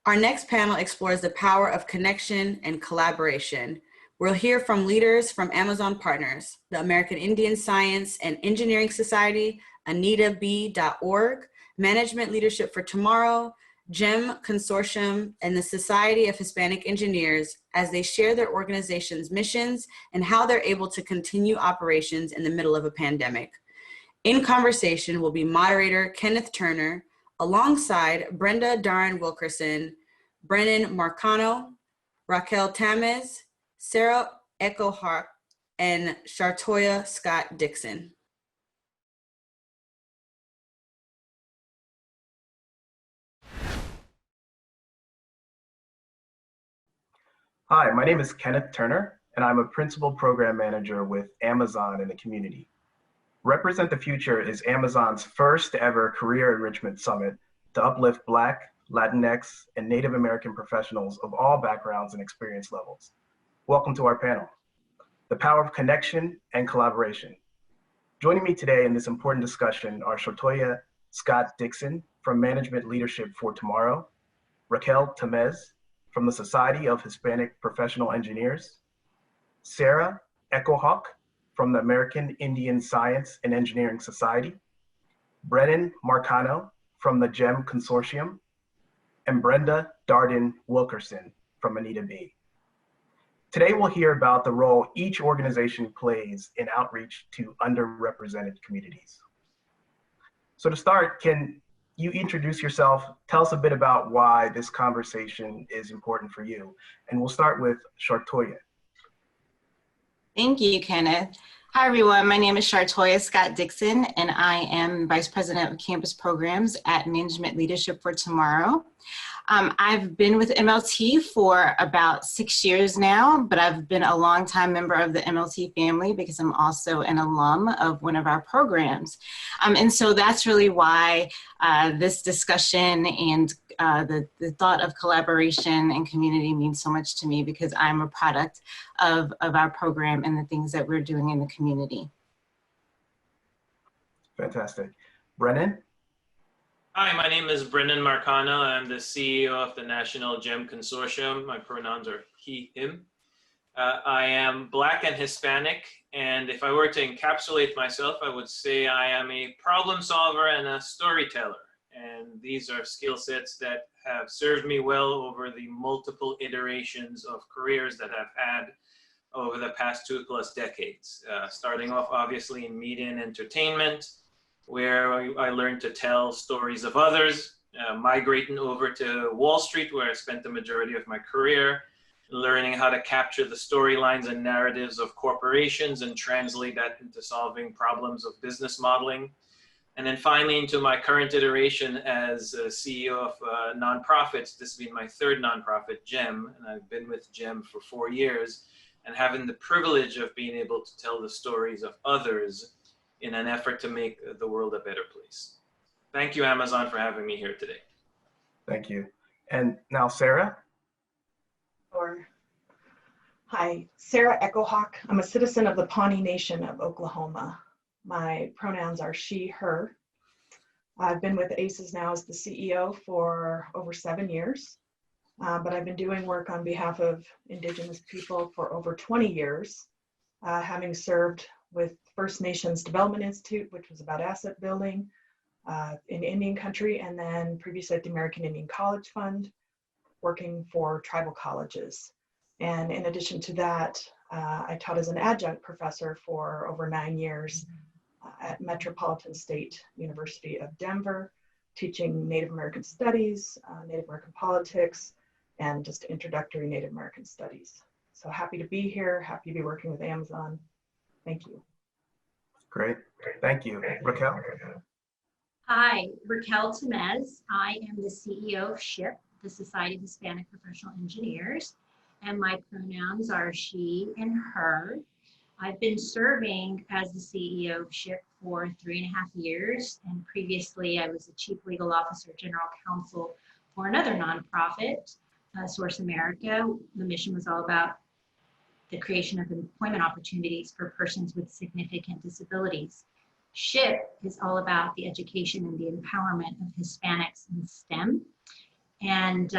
Our next panel explores the power of connection and collaboration. We'll hear from leaders from Amazon partners, the American Indian Science and Engineering Society, AnitaB.org, Management Leadership for Tomorrow, GEM Consortium, and the Society of Hispanic Engineers as they share their organization's missions and how they're able to continue operations in the middle of a pandemic. In conversation will be moderator Kenneth Turner, alongside Brenda Daren Wilkerson, Brennan Marquez, Raquel Tamez, Sarah Echohawk, and Shartoya Scott Dixon. Hi, my name is Kenneth Turner, and I'm a Principal Program Manager with Amazon in the community. Represent the Future is Amazon's first ever career enrichment summit to uplift Black, Latinx, and Native American professionals of all backgrounds and experience levels. Welcome to our panel, The Power of Connection and Collaboration. Joining me today in this important discussion are Shartoya Scott Dixon from Management Leadership for Tomorrow, Raquel Tamez from the Society of Hispanic Professional Engineers, Sarah Echohawk from the American Indian Science and Engineering Society, Brennan Marquez from the GEM Consortium, and Brenda Daren Wilkerson from AnitaB. Today we'll hear about the role each organization plays in outreach to underrepresented communities. So to start, can you introduce yourself, tell us a bit about why this conversation is important for you, and we'll start with Shartoya. Thank you, Kenneth. Hi, everyone. My name is Shartoya Scott Dixon, and I am Vice President of Campus Programs at Management Leadership for Tomorrow. I've been with MLT for about 6 years now, but I've been a longtime member of the MLT family because I'm also an alum of one of our programs. And so that's really why this discussion and the thought of collaboration and community means so much to me, because I'm a product of our program and the things that we're doing in the community. Fantastic. Brennan? Hi, my name is Brennan Marquez. I'm the CEO of the National GEM Consortium. My pronouns are he, him. I am Black and Hispanic, and if I were to encapsulate myself, I would say I am a problem solver and a storyteller. And these are skill sets that have served me well over the multiple iterations of careers that I've had over the past 2+ decades. Starting off obviously in media and entertainment, where I learned to tell stories of others, migrating over to Wall Street, where I spent the majority of my career, learning how to capture the storylines and narratives of corporations and translate that into solving problems of business modeling. And then finally into my current iteration as CEO of nonprofits, this being my third nonprofit, GEM, and I've been with GEM for 4 years, and having the privilege of being able to tell the stories of others in an effort to make the world a better place. Thank you, Amazon, for having me here today. Thank you. And now Sarah? Sure. Hi, Sarah Echohawk. I'm a citizen of the Pawnee Nation of Oklahoma. My pronouns are she, her. I've been with ACES now as the CEO for over 7 years, but I've been doing work on behalf of Indigenous people for over 20 years, having served with First Nations Development Institute, which was about asset building in Indian country, and then previously at the American Indian College Fund, working for tribal colleges. And in addition to that, I taught as an adjunct professor for over 9 years at Metropolitan State University of Denver, teaching Native American studies, Native American politics, and just introductory Native American studies. So happy to be here, happy to be working with Amazon. Thank you. Great, thank you. Raquel? Hi, Raquel Tamez. I am the CEO of SHIP, the Society of Hispanic Professional Engineers, and my pronouns are she and her. I've been serving as the CEO of SHIP for 3.5 years, and previously I was the Chief Legal Officer, General Counsel for another nonprofit, Source America. The mission was all about the creation of employment opportunities for persons with significant disabilities. SHIP is all about the education and the empowerment of Hispanics in STEM. And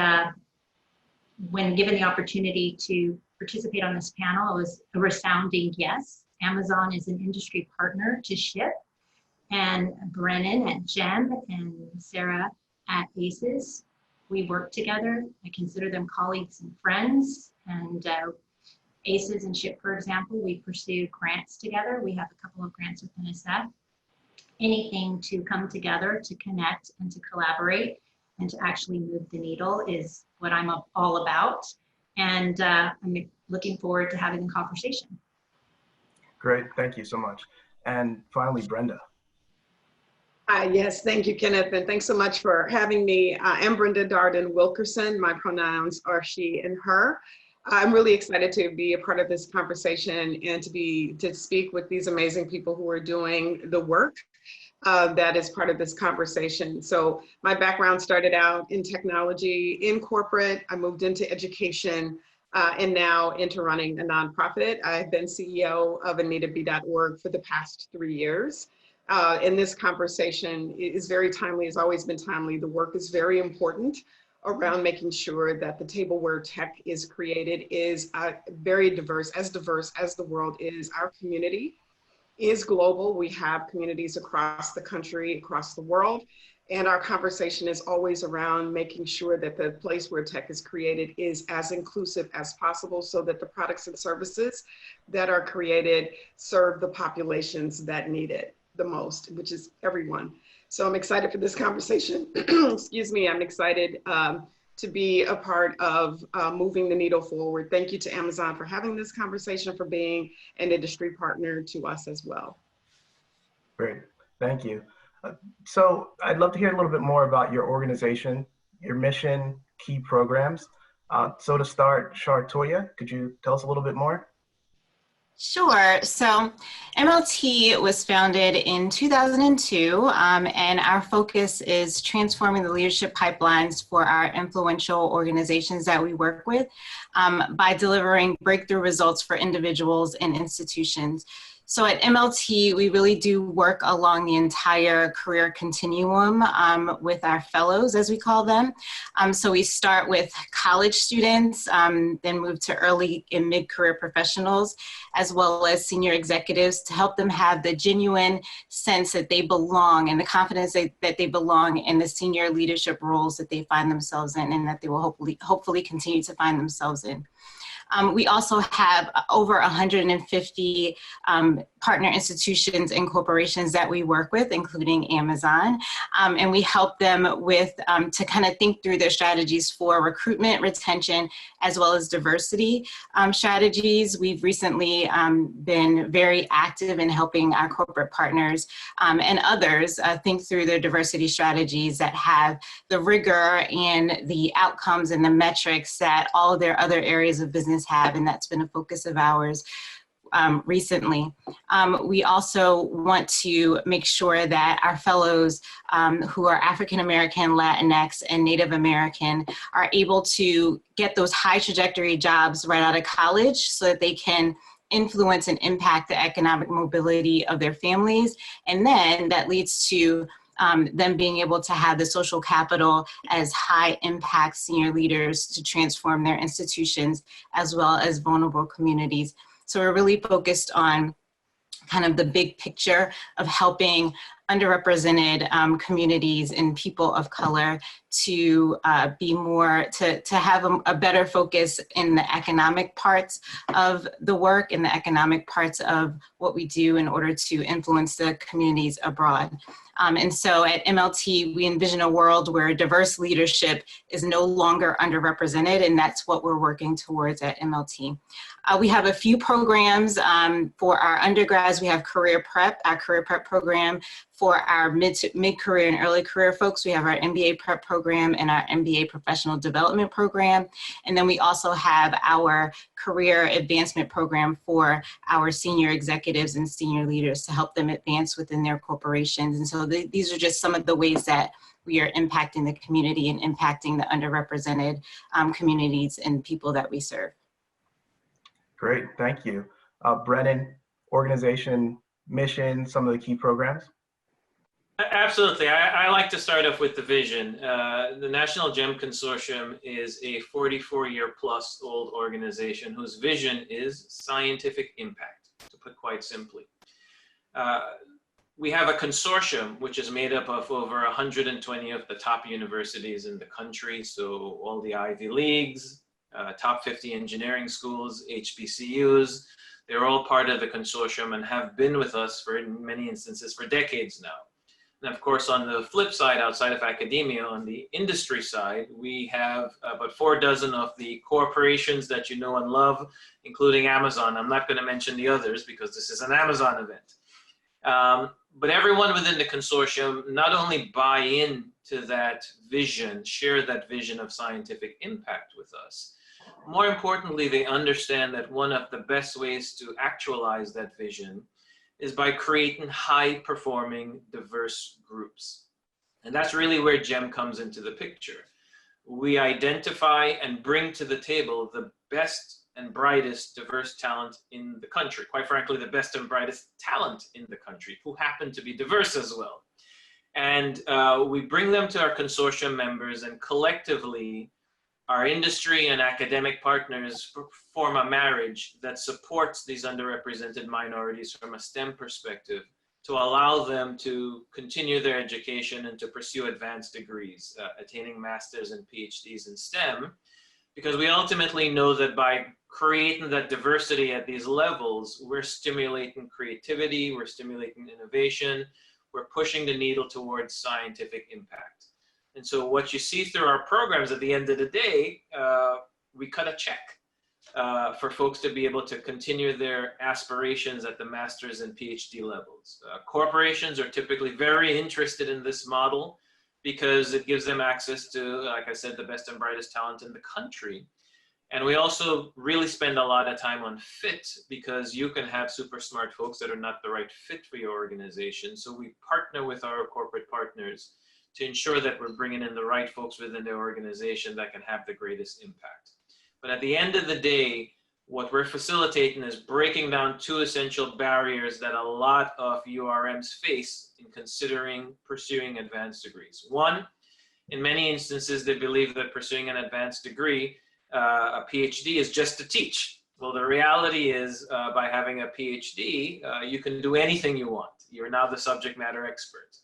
when given the opportunity to participate on this panel, it was a resounding yes. Amazon is an industry partner to SHIP, and Brennan at GEM and Sarah at ACES, we work together. I consider them colleagues and friends. And ACES and SHIP, for example, we pursue grants together. We have a couple of grants with NSF. Anything to come together, to connect and to collaborate and to actually move the needle is what I'm all about. And I'm looking forward to having the conversation. Great, thank you so much. And finally, Brenda. Yes, thank you, Kenneth, and thanks so much for having me. I'm Brenda Darden Wilkerson. My pronouns are she and her. I'm really excited to be a part of this conversation and to speak with these amazing people who are doing the work that is part of this conversation. So my background started out in technology, in corporate. I moved into education and now into running a nonprofit. I've been CEO of AnitaB.org for the past 3 years. And this conversation is very timely, has always been timely. The work is very important around making sure that the table where tech is created is very diverse as the world is. Our community is global. We have communities across the country, across the world. And our conversation is always around making sure that the place where tech is created is as inclusive as possible so that the products and services that are created serve the populations that need it the most, which is everyone. So I'm excited for this conversation. Excuse me, I'm excited to be a part of moving the needle forward. Thank you to Amazon for having this conversation, for being an industry partner to us as well. Great, thank you. So I'd love to hear a little bit more about your organization, your mission, key programs. So to start, Shartoya, could you tell us a little bit more? Sure. So MLT was founded in 2002, and our focus is transforming the leadership pipelines for our influential organizations that we work with by delivering breakthrough results for individuals and institutions. So at MLT, we really do work along the entire career continuum with our fellows, as we call them. So we start with college students, then move to early and mid-career professionals, as well as senior executives, to help them have the genuine sense that they belong and the confidence that they belong in the senior leadership roles that they find themselves in and that they will hopefully continue to find themselves in. We also have over 150 partner institutions and corporations that we work with, including Amazon, and we help them with to kind of think through their strategies for recruitment, retention, as well as diversity strategies. We've recently been very active in helping our corporate partners and others think through their diversity strategies that have the rigor and the outcomes and the metrics that all of their other areas of business have, and that's been a focus of ours recently. We also want to make sure that our fellows who are African American, Latinx, and Native American are able to get those high trajectory jobs right out of college so that they can influence and impact the economic mobility of their families. And then that leads to them being able to have the social capital as high impact senior leaders to transform their institutions as well as vulnerable communities. So we're really focused on kind of the big picture of helping underrepresented communities and people of color to be more, to have a better focus in the economic parts of the work and the economic parts of what we do in order to influence the communities abroad. And so at MLT, we envision a world where diverse leadership is no longer underrepresented, and that's what we're working towards at MLT. We have a few programs for our undergrads. We have Career Prep, our Career Prep program. For our mid-career and early career folks, we have our MBA Prep program and our MBA Professional Development program. And then we also have our Career Advancement program for our senior executives and senior leaders to help them advance within their corporations. And so these are just some of the ways that we are impacting the community and impacting the underrepresented communities and people that we serve. Great, thank you. Brennan, organization, mission, some of the key programs? Absolutely. I like to start off with the vision. The National GEM Consortium is a 44-year-plus old organization whose vision is scientific impact, to put quite simply. We have a consortium which is made up of over 120 of the top universities in the country, so all the Ivy Leagues, top 50 engineering schools, HBCUs. They're all part of the consortium and have been with us for, in many instances, for decades now. And of course, on the flip side, outside of academia, on the industry side, we have about 4 dozen of the corporations that you know and love, including Amazon. I'm not going to mention the others because this is an Amazon event. But everyone within the consortium not only buy into that vision, share that vision of scientific impact with us, more importantly, they understand that one of the best ways to actualize that vision is by creating high-performing, diverse groups. And that's really where GEM comes into the picture. We identify and bring to the table the best and brightest diverse talent in the country. Quite frankly, the best and brightest talent in the country, who happen to be diverse as well. And we bring them to our consortium members, and collectively, our industry and academic partners form a marriage that supports these underrepresented minorities from a STEM perspective to allow them to continue their education and to pursue advanced degrees, attaining masters and PhDs in STEM, because we ultimately know that by creating that diversity at these levels, we're stimulating creativity, we're stimulating innovation, we're pushing the needle towards scientific impact. And so what you see through our programs at the end of the day, we cut a check for folks to be able to continue their aspirations at the master's and PhD levels. Corporations are typically very interested in this model because it gives them access to, like I said, the best and brightest talent in the country. And we also really spend a lot of time on fit, because you can have super smart folks that are not the right fit for your organization. So we partner with our corporate partners to ensure that we're bringing in the right folks within their organization that can have the greatest impact. But at the end of the day, what we're facilitating is breaking down 2 essential barriers that a lot of URMs face in considering pursuing advanced degrees. One, in many instances, they believe that pursuing an advanced degree, a PhD, is just to teach. Well, the reality is, by having a PhD, you can do anything you want. You're now the subject matter expert.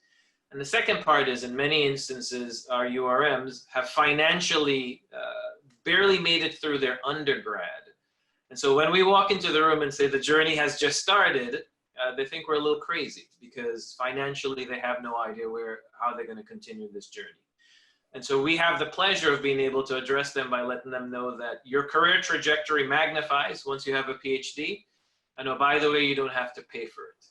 And the second part is, in many instances, our URMs have financially barely made it through their undergrad. And so when we walk into the room and say the journey has just started, they think we're a little crazy, because financially they have no idea how they're going to continue this journey. And so we have the pleasure of being able to address them by letting them know that your career trajectory magnifies once you have a PhD. And oh, by the way, you don't have to pay for it.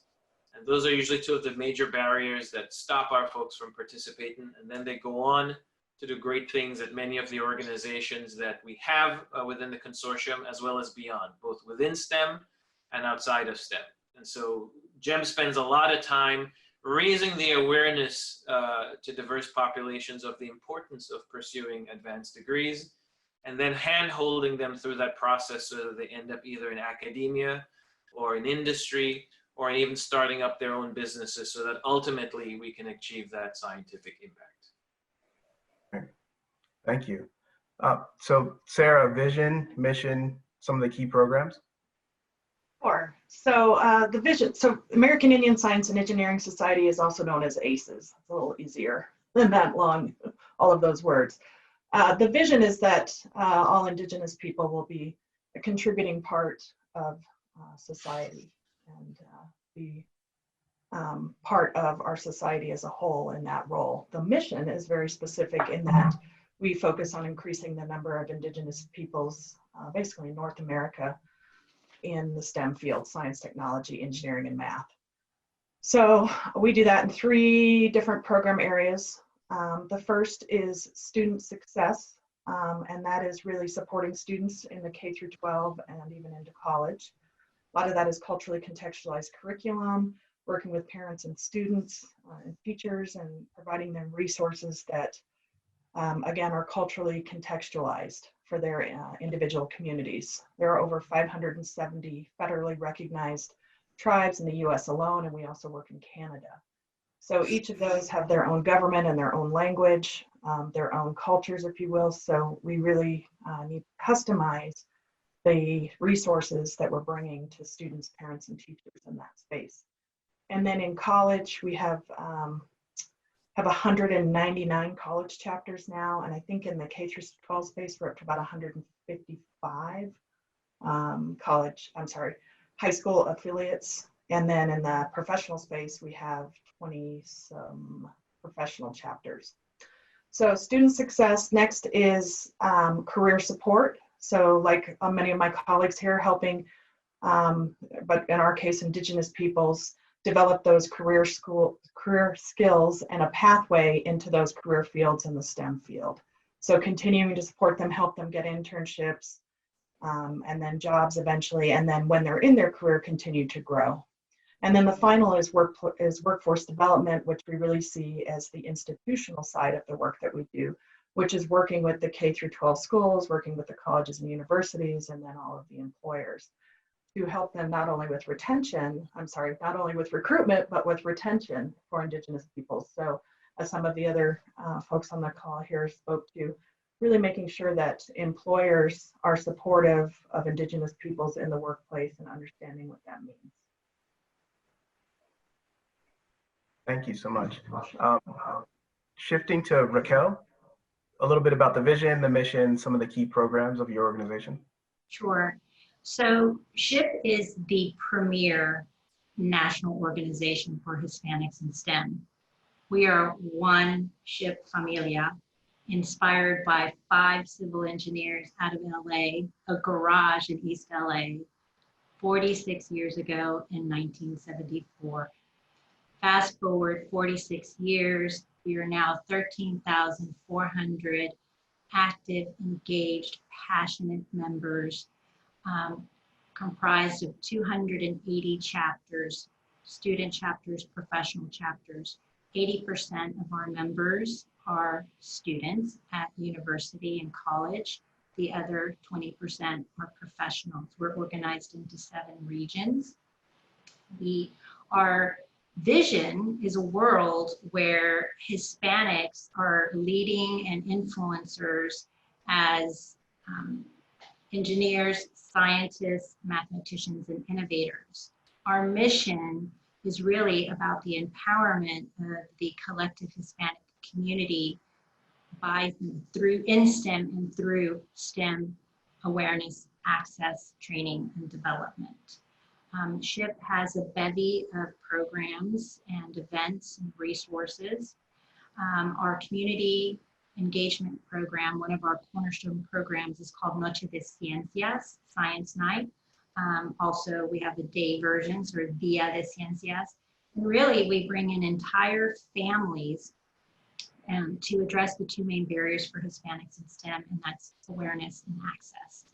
And those are usually 2 of the major barriers that stop our folks from participating. And then they go on to do great things at many of the organizations that we have within the consortium, as well as beyond, both within STEM and outside of STEM. And so GEM spends a lot of time raising the awareness to diverse populations of the importance of pursuing advanced degrees, and then hand-holding them through that process so that they end up either in academia or in industry, or even starting up their own businesses, so that ultimately we can achieve that scientific impact. Thank you. So Sarah, vision, mission, some of the key programs? Sure. So the vision, so American Indian Science and Engineering Society is also known as ACES. It's a little easier than that long, all of those words. The vision is that all Indigenous people will be a contributing part of society and be part of our society as a whole in that role. The mission is very specific in that we focus on increasing the number of Indigenous peoples, basically in North America, in the STEM field: science, technology, engineering, and math. So we do that in 3 different program areas. The first is student success, and that is really supporting students in the K through 12 and even into college. A lot of that is culturally contextualized curriculum, working with parents and students and teachers, and providing them resources that, again, are culturally contextualized for their individual communities. There are over 570 federally recognized tribes in the US alone, and we also work in Canada. So each of those have their own government and their own language, their own cultures, if you will. So we really need to customize the resources that we're bringing to students, parents, and teachers in that space. And then in college, we have 199 college chapters now, and I think in the K through 12 space, we're up to about 155 high school affiliates. And then in the professional space, we have 20 some professional chapters. So student success, next is career support. So like many of my colleagues here helping, but in our case, Indigenous peoples, develop those career skills and a pathway into those career fields in the STEM field. So continuing to support them, help them get internships, and then jobs eventually, and then when they're in their career, continue to grow. And then the final is workforce development, which we really see as the institutional side of the work that we do, which is working with the K through 12 schools, working with the colleges and universities, and then all of the employers to help them not only with recruitment, but with retention for Indigenous peoples. So as some of the other folks on the call here spoke to, really making sure that employers are supportive of Indigenous peoples in the workplace and understanding what that means. Thank you so much. Shifting to Raquel, a little bit about the vision, the mission, some of the key programs of your organization. Sure. So SHIP is the premier national organization for Hispanics in STEM. We are one SHIP familia, inspired by 5 civil engineers out of LA, a garage in East LA, 46 years ago in 1974. Fast forward 46 years, we are now 13,400 active, engaged, passionate members, comprised of 280 chapters, student chapters, professional chapters. 80% of our members are students at university and college. The other 20% are professionals. We're organized into 7 regions. Our vision is a world where Hispanics are leading and influencers as engineers, scientists, mathematicians, and innovators. Our mission is really about the empowerment of the collective Hispanic community through STEM and through STEM awareness, access, training, and development. SHIP has a bevy of programs and events and resources. Our community engagement program, one of our cornerstone programs, is called Noche de Ciencias, Science Night. Also, we have the day versions, or Dia de Ciencias. And really, we bring in entire families to address the 2 main barriers for Hispanics in STEM, and that's awareness and access.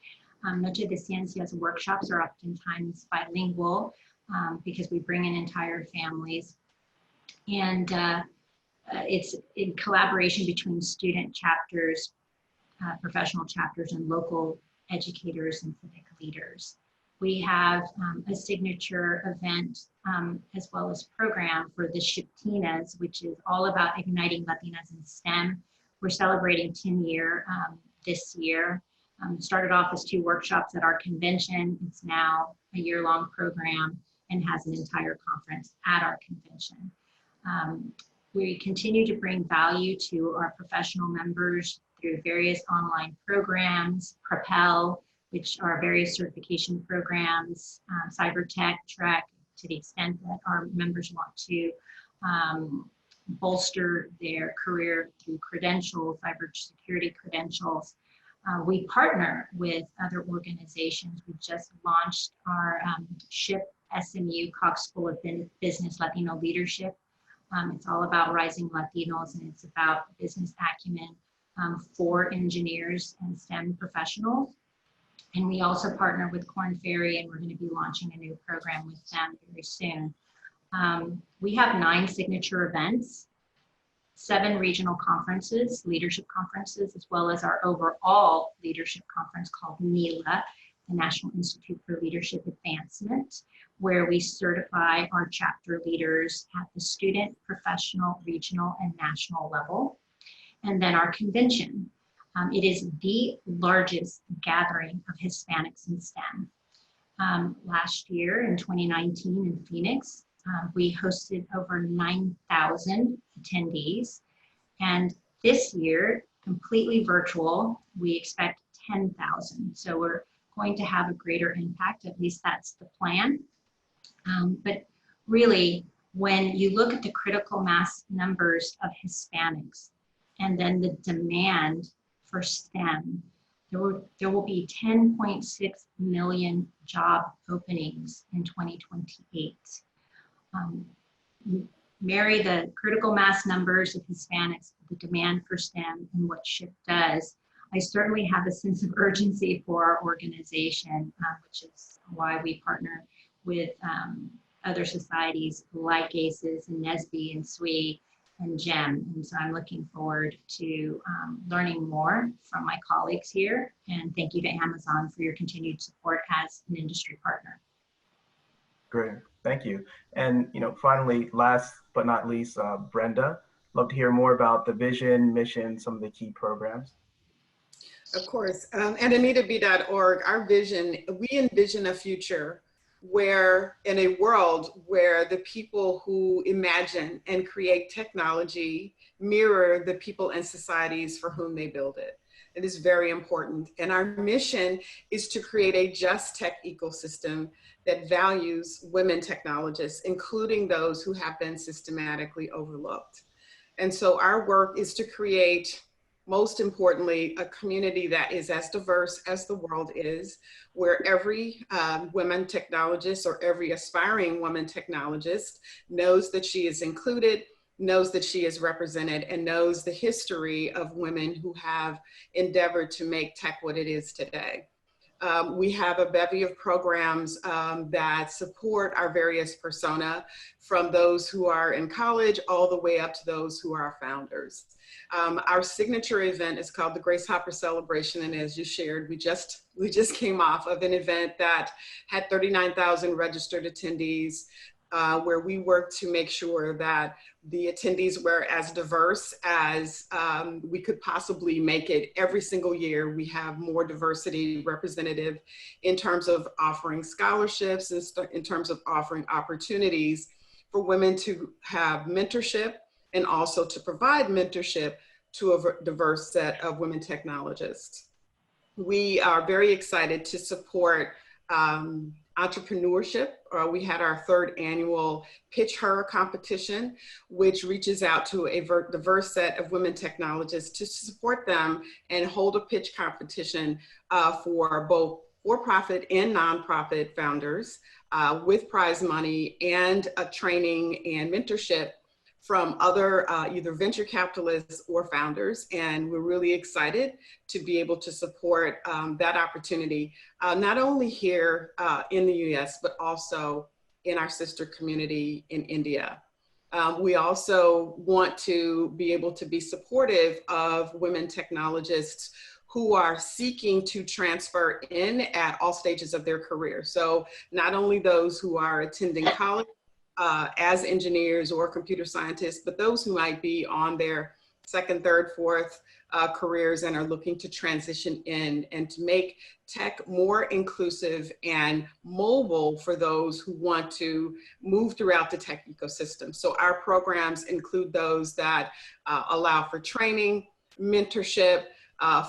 Noche de Ciencias workshops are oftentimes bilingual because we bring in entire families. And it's in collaboration between student chapters, professional chapters, and local educators and civic leaders. We have a signature event as well as program for the Shiptinas, which is all about igniting Latinas in STEM. We're celebrating 10-year this year. Started off as 2 workshops at our convention. It's now a year-long program and has an entire conference at our convention. We continue to bring value to our professional members through various online programs, Propel, which are various certification programs, Cyber Tech, Trek, to the extent that our members want to bolster their career through credentials, cybersecurity credentials. We partner with other organizations. We just launched our SHIP SMU Cox School of Business Latino Leadership. It's all about rising Latinos, and it's about business acumen for engineers and STEM professionals. And we also partner with Korn Ferry, and we're going to be launching a new program with them very soon. We have 9 signature events, 7 regional conferences, leadership conferences, as well as our overall leadership conference called NELA, the National Institute for Leadership Advancement. where we certify our chapter leaders at the student, professional, regional, and national level. And then our convention. It is the largest gathering of Hispanics in STEM. Last year in 2019 in Phoenix, we hosted over 9,000 attendees. And this year, completely virtual, we expect 10,000. So we're going to have a greater impact, at least that's the plan. But really, when you look at the critical mass numbers of Hispanics and then the demand for STEM, there will be 10.6 million job openings in 2028. Marry the critical mass numbers of Hispanics, the demand for STEM, and what SHIP does. I certainly have a sense of urgency for our organization, which is why we partner with other societies like ACES and NSBE and SWE and GEM. And so I'm looking forward to learning more from my colleagues here. And thank you to Amazon for your continued support as an industry partner. Great, thank you. And finally, last but not least, Brenda, love to hear more about the vision, mission, some of the key programs. Of course, at AnitaB.org, our vision, we envision a future where, in a world where the people who imagine and create technology mirror the people and societies for whom they build it. It is very important. And our mission is to create a just tech ecosystem that values women technologists, including those who have been systematically overlooked. And so our work is to create, most importantly, a community that is as diverse as the world is, where every woman technologist or every aspiring woman technologist knows that she is included, knows that she is represented, and knows the history of women who have endeavored to make tech what it is today. We have a bevy of programs that support our various persona, from those who are in college all the way up to those who are our founders. Our signature event is called the Grace Hopper Celebration, and as you shared, we just came off of an event that had 39,000 registered attendees, where we worked to make sure that the attendees were as diverse as we could possibly make it. Every single year, we have more diversity representative in terms of offering scholarships, in terms of offering opportunities for women to have mentorship, and also to provide mentorship to a diverse set of women technologists. We are very excited to support entrepreneurship. We had our third annual Pitch Her competition, which reaches out to a diverse set of women technologists to support them and hold a pitch competition for both for-profit and nonprofit founders with prize money and training and mentorship from other either venture capitalists or founders. And we're really excited to be able to support that opportunity, not only here in the US, but also in our sister community in India. We also want to be able to be supportive of women technologists who are seeking to transfer in at all stages of their career. So not only those who are attending college as engineers or computer scientists, but those who might be on their second, third, fourth careers and are looking to transition in and to make tech more inclusive and mobile for those who want to move throughout the tech ecosystem. So our programs include those that allow for training, mentorship,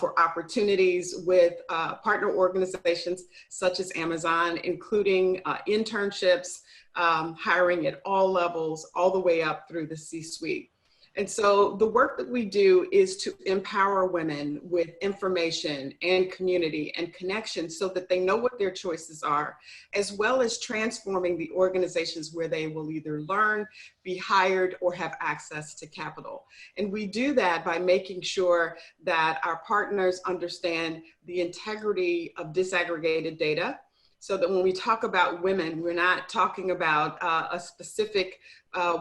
for opportunities with partner organizations such as Amazon, including internships, hiring at all levels, all the way up through the C-suite. And so the work that we do is to empower women with information and community and connection so that they know what their choices are, as well as transforming the organizations where they will either learn, be hired, or have access to capital. And we do that by making sure that our partners understand the integrity of disaggregated data, so that when we talk about women, we're not talking about a specific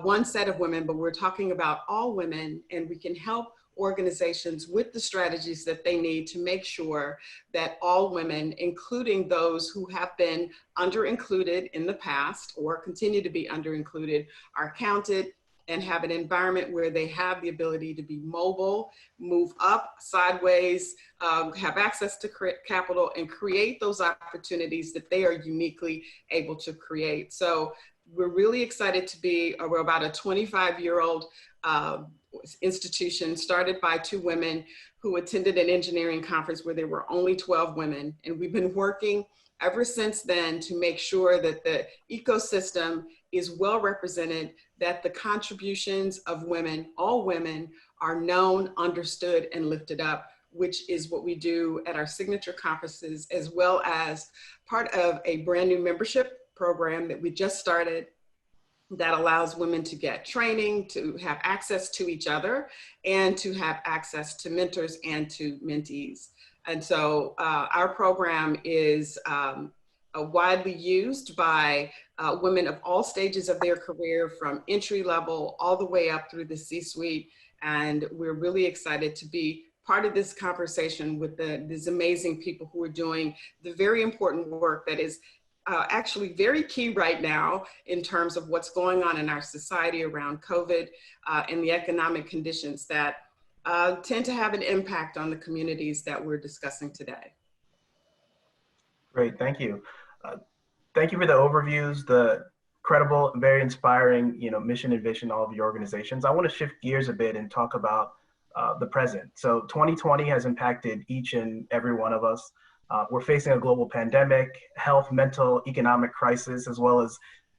one set of women, but we're talking about all women, and we can help organizations with the strategies that they need to make sure that all women, including those who have been under-included in the past or continue to be under-included, are counted and have an environment where they have the ability to be mobile, move up, sideways, have access to capital, and create those opportunities that they are uniquely able to create. So we're really excited to be, we're about a 25-year-old institution started by two women who attended an engineering conference where there were only 12 women. And we've been working ever since then to make sure that the ecosystem is well represented, that the contributions of women, all women, are known, understood, and lifted up, which is what we do at our signature conferences, as well as part of a brand new membership program that we just started that allows women to get training, to have access to each other, and to have access to mentors and to mentees. And so our program is widely used by women of all stages of their career, from entry level all the way up through the C-suite. And we're really excited to be part of this conversation with these amazing people who are doing the very important work that is actually very key right now in terms of what's going on in our society around COVID and the economic conditions that tend to have an impact on the communities that we're discussing today. Great, thank you. Thank you for the overviews, the credible, very inspiring, mission and vision of all of your organizations. I want to shift gears a bit and talk about the present. So 2020 has impacted each and every one of us. We're facing a global pandemic, health, mental, economic crisis, as well as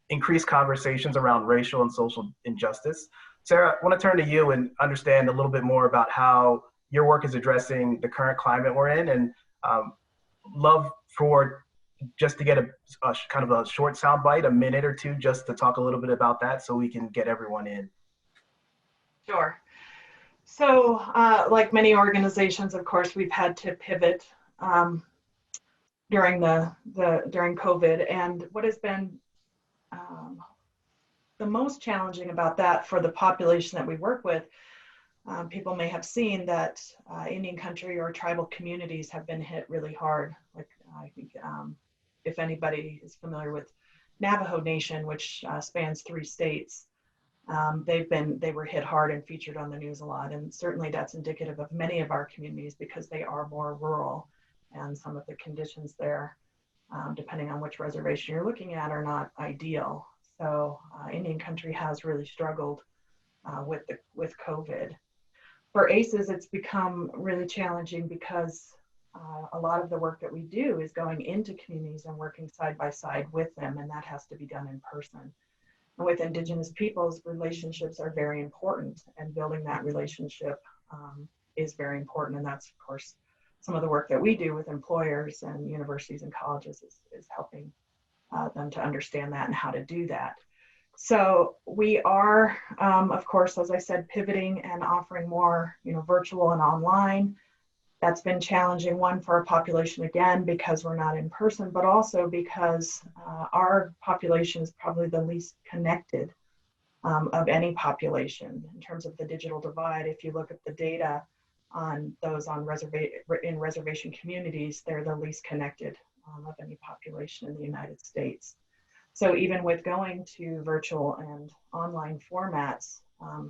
increased conversations around racial and social injustice. Sarah, I want to turn to you and understand a little bit more about how your work is addressing the current climate we're in, and love for just to get a kind of a short soundbite, a minute or two, just to talk a little bit about that so we can get everyone in. Sure. So like many organizations, of course, we've had to pivot during during COVID, and what has been the most challenging about that for the population that we work with, people may have seen that Indian country or tribal communities have been hit really hard. Like I think if anybody is familiar with Navajo Nation, which spans 3 states, they were hit hard and featured on the news a lot, and certainly that's indicative of many of our communities because they are more rural. And some of the conditions there, depending on which reservation you're looking at, are not ideal. So Indian country has really struggled with COVID. For ACEs, it's become really challenging because a lot of the work that we do is going into communities and working side by side with them, and that has to be done in person. And with Indigenous peoples, relationships are very important, and building that relationship is very important. And that's, of course, some of the work that we do with employers and universities and colleges is helping them to understand that and how to do that. So we are, of course, as I said, pivoting and offering more, virtual and online. That's been challenging, one, for our population, again, because we're not in person, but also because our population is probably the least connected of any population in terms of the digital divide. If you look at the data on those in reservation communities, they're the least connected of any population in the United States. So even with going to virtual and online formats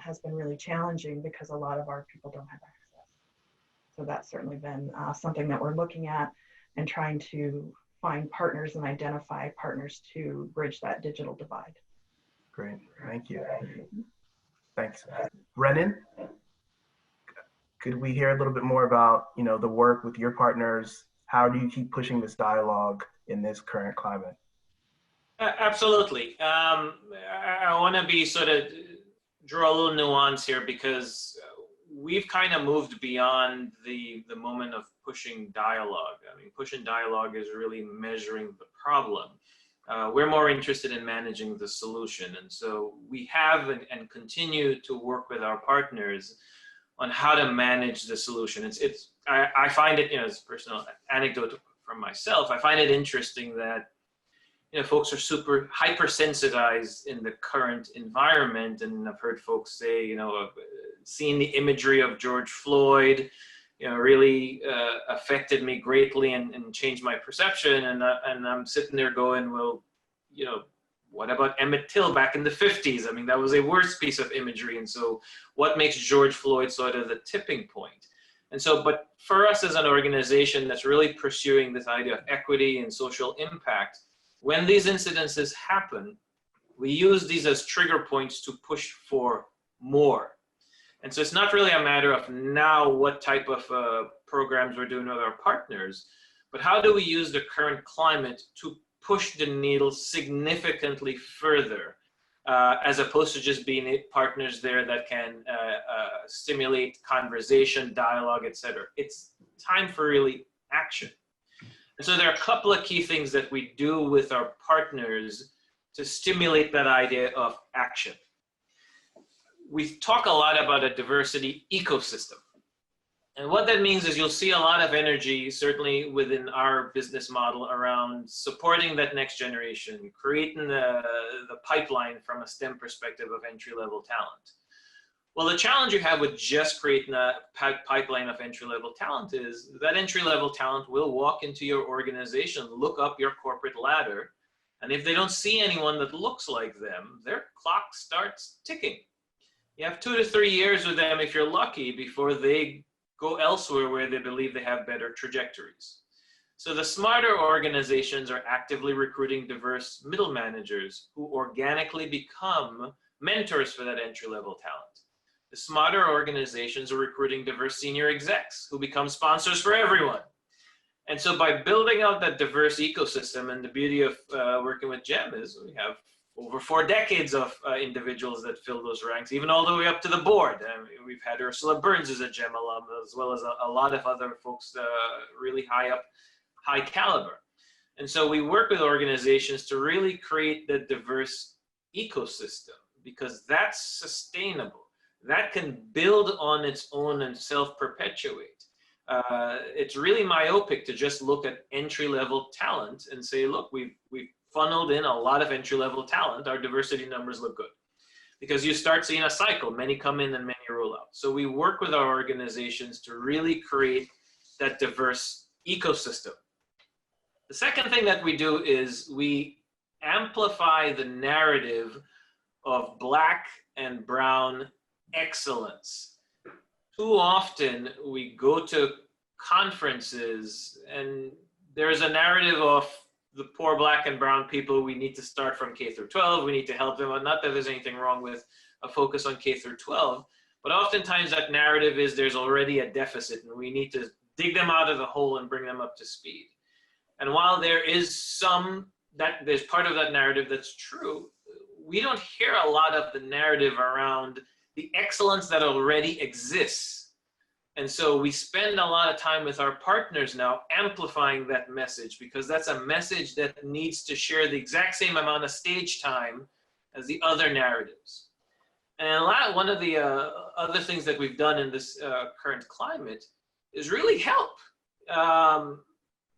has been really challenging because a lot of our people don't have access. So that's certainly been something that we're looking at and trying to find partners and identify partners to bridge that digital divide. Great, thank you. Thanks. Brennan, could we hear a little bit more about, the work with your partners? How do you keep pushing this dialogue in this current climate? Absolutely. I want to be draw a little nuance here because we've kind of moved beyond the moment of pushing dialogue. I mean, pushing dialogue is really measuring the problem. We're more interested in managing the solution. And so we have and continue to work with our partners on how to manage the solution. I find it, as a personal anecdote from myself, I find it interesting that, folks are super hypersensitized in the current environment. And I've heard folks say, seeing the imagery of George Floyd, really affected me greatly and changed my perception. And I'm sitting there going, well, what about Emmett Till back in the 50s? I mean, that was a worse piece of imagery. And so what makes George Floyd sort of the tipping point? And so, but for us as an organization that's really pursuing this idea of equity and social impact, when these incidences happen, we use these as trigger points to push for more. And so it's not really a matter of now what type of programs we're doing with our partners, but how do we use the current climate to push the needle significantly further, as opposed to just being partners there that can stimulate conversation, dialogue, etc. It's time for really action. And so there are a couple of key things that we do with our partners to stimulate that idea of action. We talk a lot about a diversity ecosystem. And what that means is you'll see a lot of energy, certainly within our business model, around supporting that next generation, creating the pipeline from a STEM perspective of entry-level talent. Well, the challenge you have with just creating a pipeline of entry-level talent is that entry-level talent will walk into your organization, look up your corporate ladder, and if they don't see anyone that looks like them, their clock starts ticking. You have 2 to 3 years with them if you're lucky before they go elsewhere where they believe they have better trajectories. So the smarter organizations are actively recruiting diverse middle managers who organically become mentors for that entry-level talent. The smarter organizations are recruiting diverse senior execs who become sponsors for everyone. And so by building out that diverse ecosystem, and the beauty of working with GEM is we have over 4 decades of individuals that fill those ranks, even all the way up to the board. We've had Ursula Burns as a GEM alum, as well as a lot of other folks really high up, high caliber. And so we work with organizations to really create the diverse ecosystem, because that's sustainable. That can build on its own and self-perpetuate. It's really myopic to just look at entry-level talent and say, look, we've funneled in a lot of entry-level talent, our diversity numbers look good. Because you start seeing a cycle, many come in and many roll out. So we work with our organizations to really create that diverse ecosystem. The second thing that we do is we amplify the narrative of Black and brown excellence. Too often we go to conferences and there's a narrative of the poor Black and brown people, we need to start from K through 12, we need to help them. Not that there's anything wrong with a focus on K through 12, but oftentimes that narrative is there's already a deficit and we need to dig them out of the hole and bring them up to speed. And while there is there's part of that narrative that's true, we don't hear a lot of the narrative around the excellence that already exists. And so we spend a lot of time with our partners now amplifying that message, because that's a message that needs to share the exact same amount of stage time as the other narratives. And one of the other things that we've done in this current climate is really help.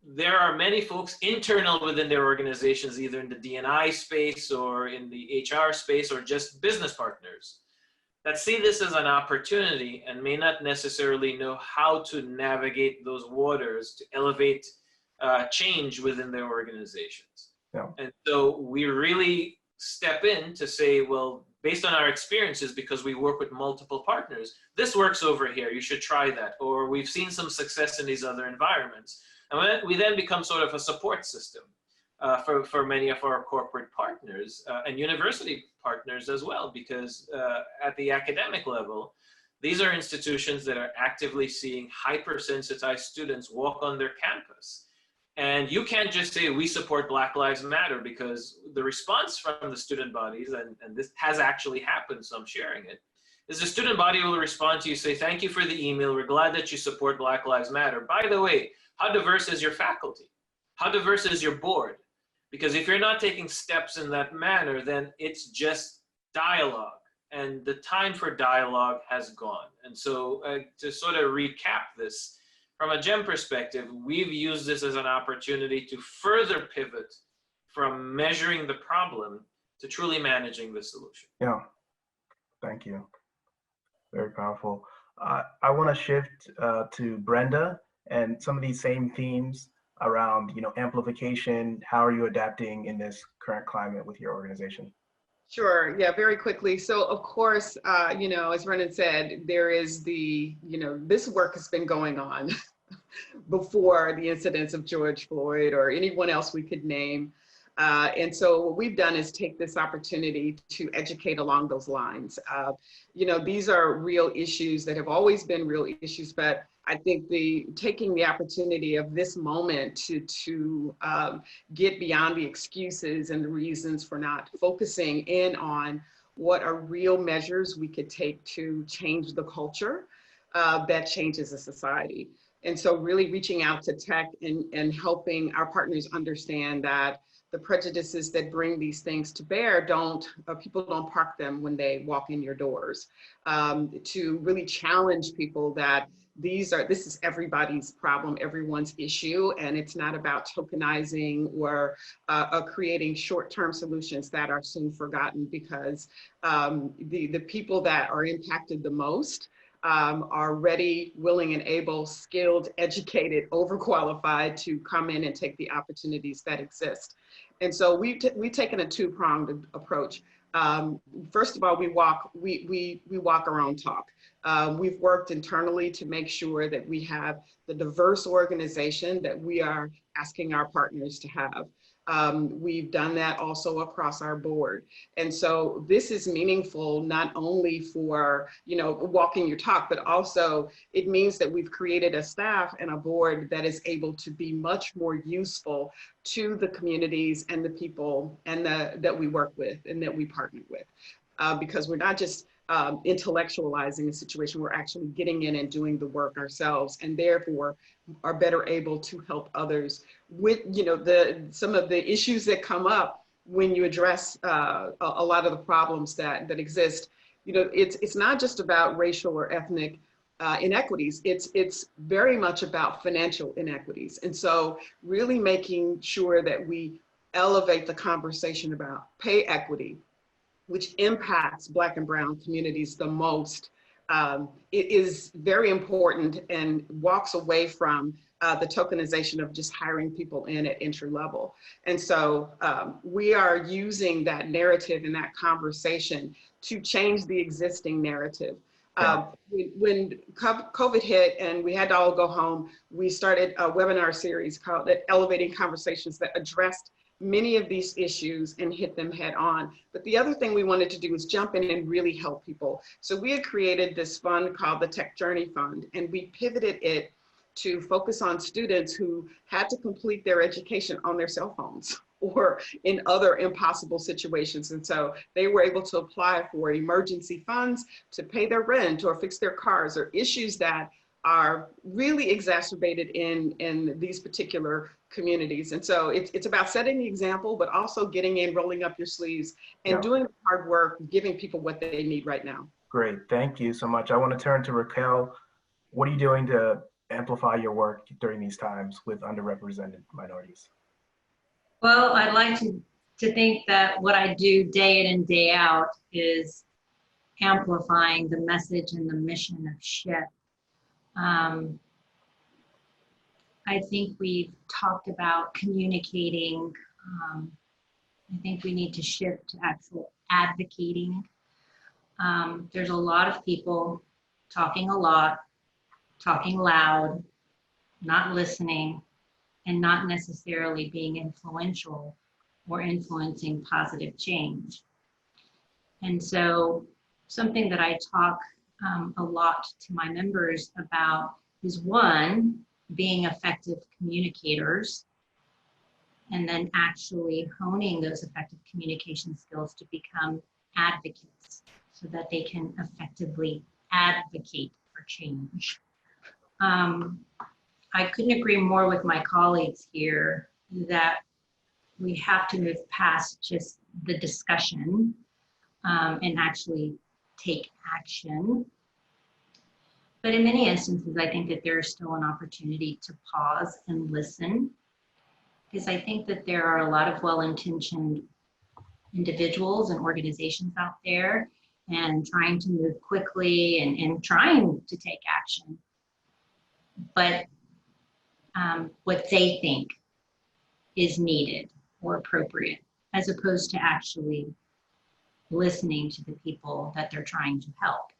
There are many folks internal within their organizations, either in the D&I space or in the HR space or just business partners, that see this as an opportunity and may not necessarily know how to navigate those waters to elevate change within their organizations. Yeah. And so we really step in to say, well, based on our experiences, because we work with multiple partners, this works over here, you should try that. Or we've seen some success in these other environments. And we then become sort of a support system for many of our corporate partners and university partners as well, because at the academic level, these are institutions that are actively seeing hypersensitized students walk on their campus. And you can't just say, we support Black Lives Matter, because the response from the student bodies, and this has actually happened, so I'm sharing it, is the student body will respond to you, say, thank you for the email, we're glad that you support Black Lives Matter. By the way, how diverse is your faculty? How diverse is your board? Because if you're not taking steps in that manner, then it's just dialogue. And the time for dialogue has gone. And so to sort of recap this, from a GEM perspective, we've used this as an opportunity to further pivot from measuring the problem to truly managing the solution. Yeah, thank you. Very powerful. I want to shift to Brenda and some of these same themes around, amplification. How are you adapting in this current climate with your organization? Sure. Yeah, very quickly. So of course, as Brennan said, there is this work has been going on before the incidents of George Floyd or anyone else we could name. And so what we've done is take this opportunity to educate along those lines. These are real issues that have always been real issues, but I think taking the opportunity of this moment to get beyond the excuses and the reasons for not focusing in on what are real measures we could take to change the culture that changes a society. And so really reaching out to tech and helping our partners understand that the prejudices that bring these things to bear people don't park them when they walk in your doors. To really challenge people that this is everybody's problem, everyone's issue, and it's not about tokenizing or creating short-term solutions that are soon forgotten, because the people that are impacted the most are ready, willing, and able, skilled, educated, overqualified to come in and take the opportunities that exist. And so we've taken a two-pronged approach. First of all, we walk our own talk. We've worked internally to make sure that we have the diverse organization that we are asking our partners to have. We've done that also across our board. And so this is meaningful not only for, walking your talk, but also it means that we've created a staff and a board that is able to be much more useful to the communities and the people that we work with and that we partner with. Because we're not just intellectualizing a situation, we're actually getting in and doing the work ourselves, and therefore are better able to help others with some of the issues that come up when you address a lot of the problems that exist. It's not just about racial or ethnic inequities. It's very much about financial inequities. And so really making sure that we elevate the conversation about pay equity, which impacts Black and Brown communities the most. It is very important and walks away from the tokenization of just hiring people in at entry level. And so we are using that narrative and that conversation to change the existing narrative. When COVID hit and we had to all go home, we started a webinar series called Elevating Conversations that addressed many of these issues and hit them head on. But the other thing we wanted to do was jump in and really help people. So we had created this fund called the Tech Journey Fund, and we pivoted it to focus on students who had to complete their education on their cell phones or in other impossible situations. And so they were able to apply for emergency funds to pay their rent or fix their cars, or issues that are really exacerbated in these particular communities. And so it's about setting the example, but also getting in, rolling up your sleeves, and doing the hard work, giving people what they need right now. Great, thank you so much. I want to turn to Raquel. What are you doing to amplify your work during these times with underrepresented minorities? Well, I'd like to think that what I do day in and day out is amplifying the message and the mission of SHIP. I think we've talked about communicating. I think we need to shift to actual advocating. There's a lot of people talking a lot, talking loud, not listening, and not necessarily being influential or influencing positive change. And so something that I talk a lot to my members about is, one, being effective communicators, and then actually honing those effective communication skills to become advocates so that they can effectively advocate for change. I couldn't agree more with my colleagues here that we have to move past just the discussion and actually take action. But in many instances, I think that there's still an opportunity to pause and listen because I think that there are a lot of well-intentioned individuals and organizations out there and trying to move quickly and trying to take action. But what they think is needed or appropriate, as opposed to actually listening to the people that they're trying to help.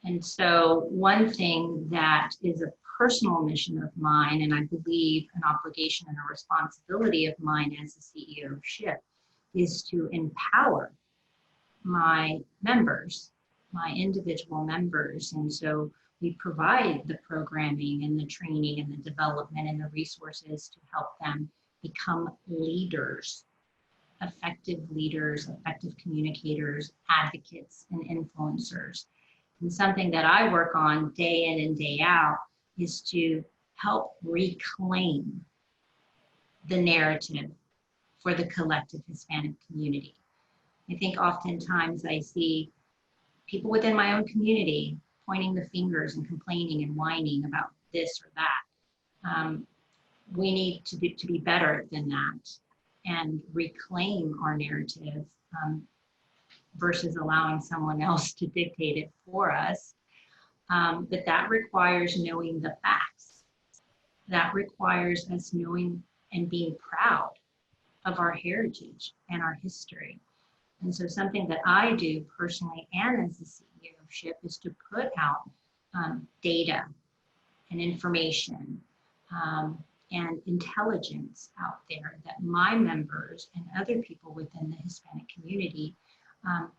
And so one thing that is a personal mission of mine, and I believe an obligation and a responsibility of mine as the CEO of SHIP, is to empower my members, my individual members. And so we provide the programming and the training and the development and the resources to help them become leaders, effective communicators, advocates, and influencers. And something that I work on day in and day out is to help reclaim the narrative for the collective Hispanic community. I think oftentimes I see people within my own community pointing the fingers and complaining and whining about this or that. We need to be better than that and reclaim our narrative versus allowing someone else to dictate it for us. But that requires knowing the facts. That requires us knowing and being proud of our heritage and our history. And so something that I do personally and as the CEO of SHIP is to put out data and information and intelligence out there that my members and other people within the Hispanic community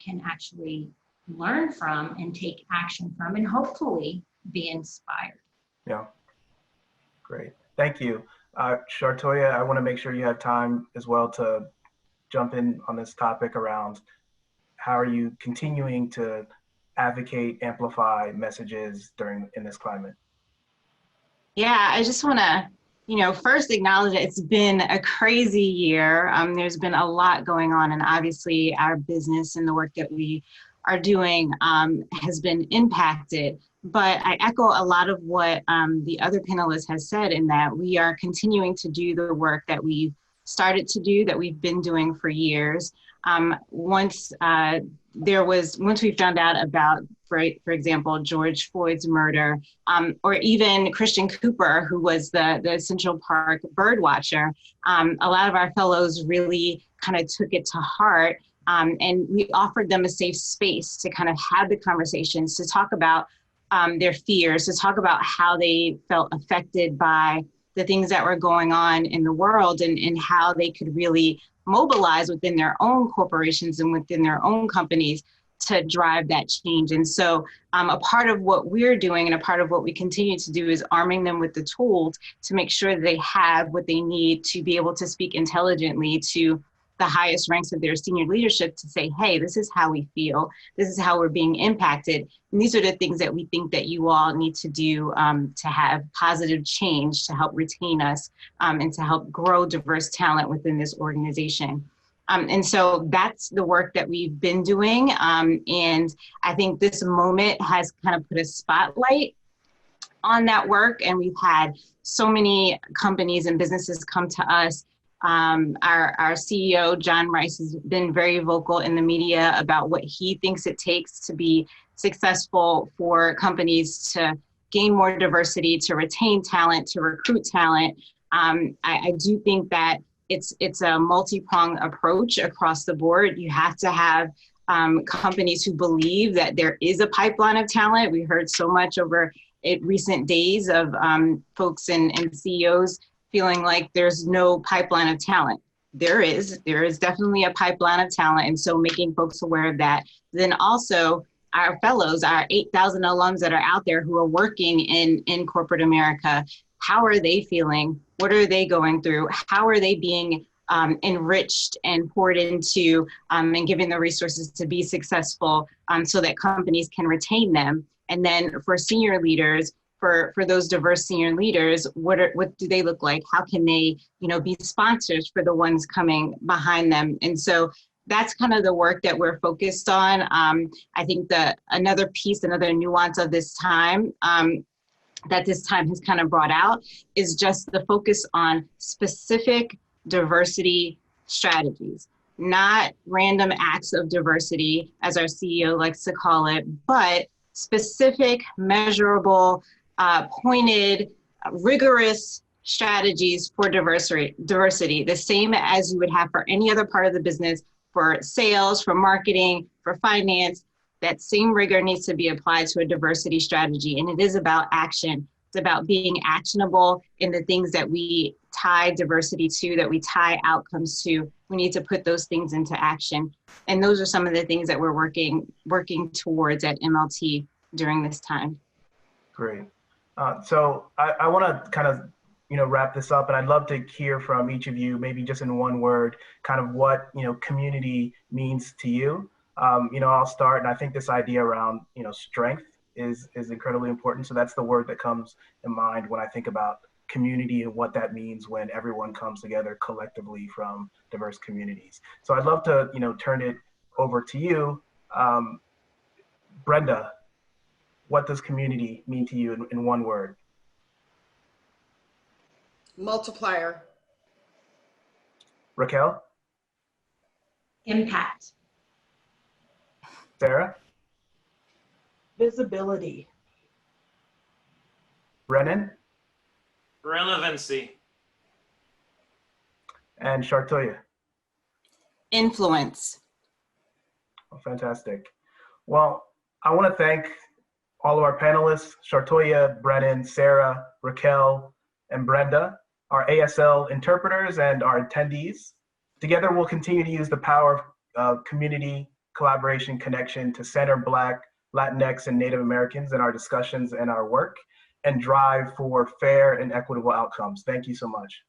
can actually learn from and take action from and hopefully be inspired. Yeah, great. Thank you. Shartoya, I want to make sure you have time as well to jump in on this topic around how are you continuing to advocate, amplify messages in this climate? Yeah, I just want to, first acknowledge that it's been a crazy year. There's been a lot going on, and obviously our business and the work that we are doing has been impacted. But I echo a lot of what the other panelist has said in that we are continuing to do the work that we've started to do, that we've been doing for years. Once we found out about, for example, George Floyd's murder, or even Christian Cooper, who was the Central Park bird watcher, a lot of our fellows really kind of took it to heart. And we offered them a safe space to kind of have the conversations, to talk about their fears, to talk about how they felt affected by the things that were going on in the world and how they could really mobilize within their own corporations and within their own companies to drive that change. And so a part of what we're doing and a part of what we continue to do is arming them with the tools to make sure they have what they need to be able to speak intelligently to the highest ranks of their senior leadership to say, hey, this is how we feel. This is how we're being impacted. And these are the things that we think that you all need to do to have positive change, to help retain us and to help grow diverse talent within this organization. And so that's the work that we've been doing. And I think this moment has kind of put a spotlight on that work. And we've had so many companies and businesses come to us. Our CEO, John Rice, has been very vocal in the media about what he thinks it takes to be successful for companies to gain more diversity, to retain talent, to recruit talent. I do think that it's a multi-pronged approach across the board. You have to have companies who believe that there is a pipeline of talent. We heard so much over recent days of folks and CEOs feeling like there's no pipeline of talent. There is definitely a pipeline of talent. And so making folks aware of that. Then also our fellows, our 8,000 alums that are out there who are working in corporate America, how are they feeling? What are they going through? How are they being enriched and poured into and given the resources to be successful so that companies can retain them? And then for senior leaders, for those diverse senior leaders, what do they look like? How can they, be sponsors for the ones coming behind them? And so that's kind of the work that we're focused on. I think another nuance of this time that this time has kind of brought out is just the focus on specific diversity strategies, not random acts of diversity, as our CEO likes to call it, but specific, measurable, pointed, rigorous strategies for diversity, the same as you would have for any other part of the business, for sales, for marketing, for finance. That same rigor needs to be applied to a diversity strategy. And it is about action. It's about being actionable in the things that we tie diversity to, that we tie outcomes to. We need to put those things into action. And those are some of the things that we're working towards at MLT during this time. Great. So I want to kind of, wrap this up, and I'd love to hear from each of you, maybe just in one word, kind of what, community means to you. I'll start, and I think this idea around, strength is incredibly important. So that's the word that comes in mind when I think about community and what that means when everyone comes together collectively from diverse communities. So I'd love to, turn it over to you. Brenda, what does community mean to you in one word? Multiplier. Raquel? Impact. Sarah? Visibility. Brennan? Relevancy. And Shartoya? Influence. Oh, fantastic. Well, I want to thank all of our panelists, Shartoya, Brennan, Sarah, Raquel, and Brenda, our ASL interpreters, and our attendees. Together, we'll continue to use the power of community, collaboration, connection to center Black, Latinx, and Native Americans in our discussions and our work, and drive for fair and equitable outcomes. Thank you so much.